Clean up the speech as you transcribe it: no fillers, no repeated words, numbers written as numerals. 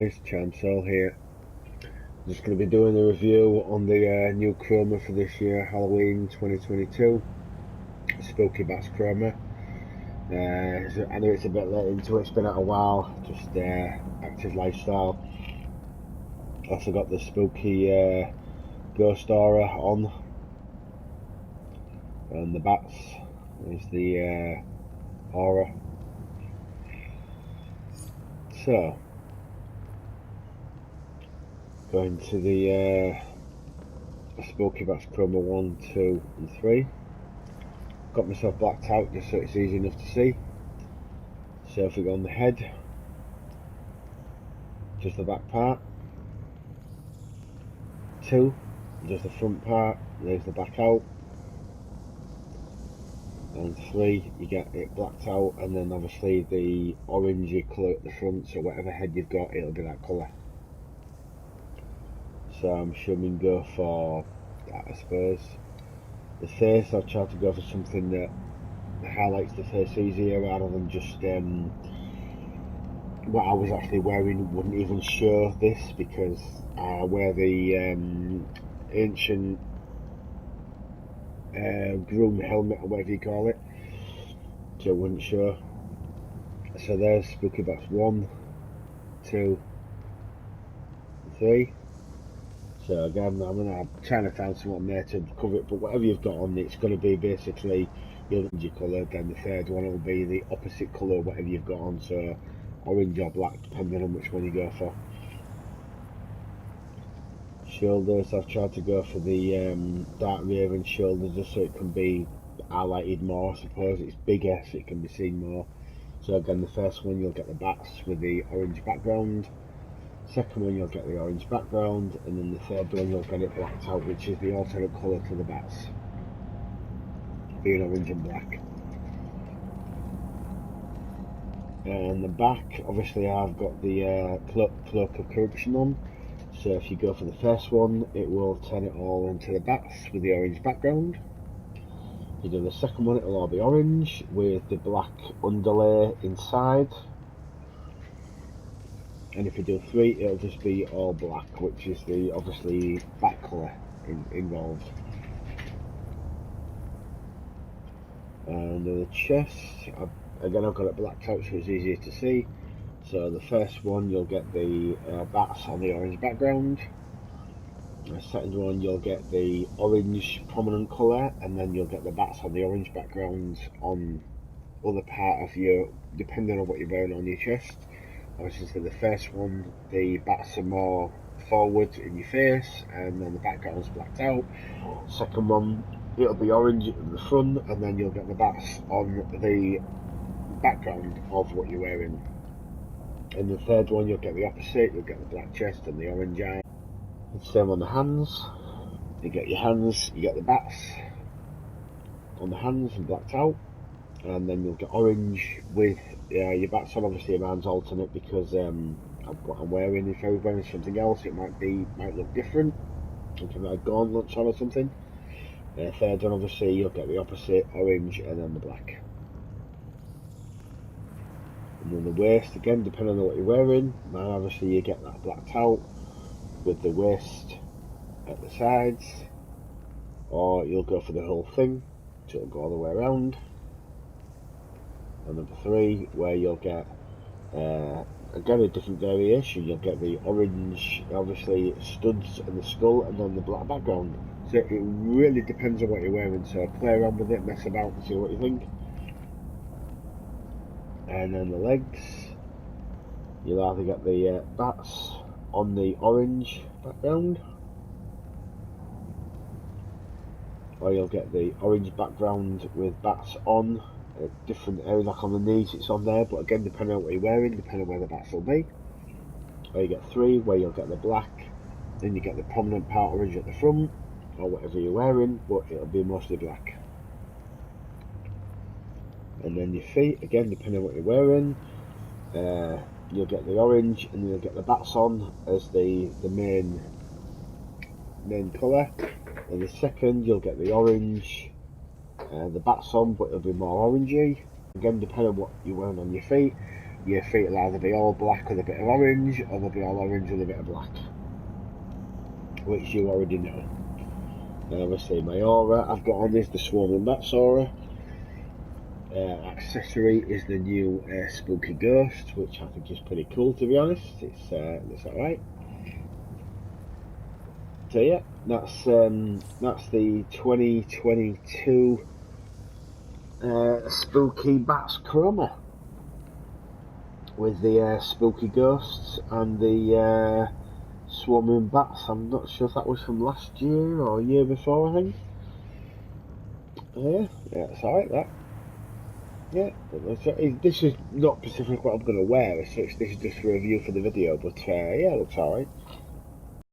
It's Chancel here. Just going to be doing a review on the new Chroma for this year, Halloween 2022. Spooky Bats Chroma. I know it's a bit late into it, it's been out a while, just active lifestyle. Also got the spooky ghost aura on. And the bats is the aura. So, going to the Spooky Bats Chroma 1, 2 and 3. Got myself blacked out just so it's easy enough to see. So if we go on the head, just the back part. 2, just the front part, there's the back out. And 3, you get it blacked out, and then obviously the orangey colour at the front, so whatever head you've got, it'll be that colour. So I'm sure we can go for that, I suppose. The face, I've tried to go for something that highlights the face easier rather than just what I was actually wearing wouldn't even show this, because I wear the ancient groom helmet or whatever you call it, so it wouldn't show. So there's Spooky Bats 1, 2, 3. So again, I'm trying to find something there to cover it, but whatever you've got on, it's going to be basically the orange colour. Then the third one will be the opposite colour, whatever you've got on, so orange or black, depending on which one you go for. Shoulders, I've tried to go for the dark raven shoulders just so it can be highlighted more, I suppose. It's bigger so it can be seen more. So again, the first one you'll get the bats with the orange background. Second one you'll get the orange background, and then the third one you'll get it blacked out, which is the alternate colour to the bats, being orange and black. And the back, obviously I've got the cloak of corruption on, so if you go for the first one it will turn it all into the bats with the orange background. If you do the second one, it'll all be orange with the black underlay inside. And if you do 3, it'll just be all black, which is the obviously back colour involved. And the chest, I've got it blacked out so it's easier to see. So the first one you'll get the bats on the orange background. The second one you'll get the orange prominent colour, and then you'll get the bats on the orange background on other part of your, depending on what you're wearing on your chest. Obviously the first one, the bats are more forward in your face, and then the background's blacked out. Second one, it'll be orange at the front, and then you'll get the bats on the background of what you're wearing. And the third one, you'll get the opposite, you'll get the black chest and the orange eye. Same on the hands, you get your hands, you get the bats on the hands and blacked out. And then you'll get orange with your bats on. Obviously mine's alternate because what I'm wearing. If I was wearing something else, it might look different. If I had gauntlets on or something. Third one, obviously you'll get the opposite, orange and then the black. And then the waist, again depending on what you're wearing. Mine, obviously you get that blacked out with the waist at the sides, or you'll go for the whole thing, so it'll go all the way around. And number 3, where you'll get again a different variation. You'll get the orange, obviously studs and the skull, and then the black background. So it really depends on what you're wearing, so play around with it, mess about and see what you think. And then the legs, you'll either get the bats on the orange background, or you'll get the orange background with bats on different areas, like on the knees it's on there, but again depending on what you're wearing, depending on where the bats will be. Or you get 3 where you'll get the black, then you get the prominent part orange at the front, or whatever you're wearing, but it'll be mostly black. And then your feet, again depending on what you're wearing, you'll get the orange, and you'll get the bats on as the main colour. And the second you'll get the orange, the bats on, but it'll be more orangey. Again depending on what you're wearing on your feet. your feet will either be all black with a bit of orange, or they'll be all orange with a bit of black, which you already know. Obviously my aura I've got on is the Swarming Bats aura. Accessory is the new Spooky Ghost, which I think is pretty cool, to be honest. It's alright. So yeah, that's the 2022 Spooky Bats Chroma with the Spooky Ghosts and the Swarming Bats. I'm not sure if that was from last year or year before, I think. Yeah, it's alright, that. Yeah, this is not specifically what I'm going to wear, so this is just a review for the video, but yeah, it looks alright.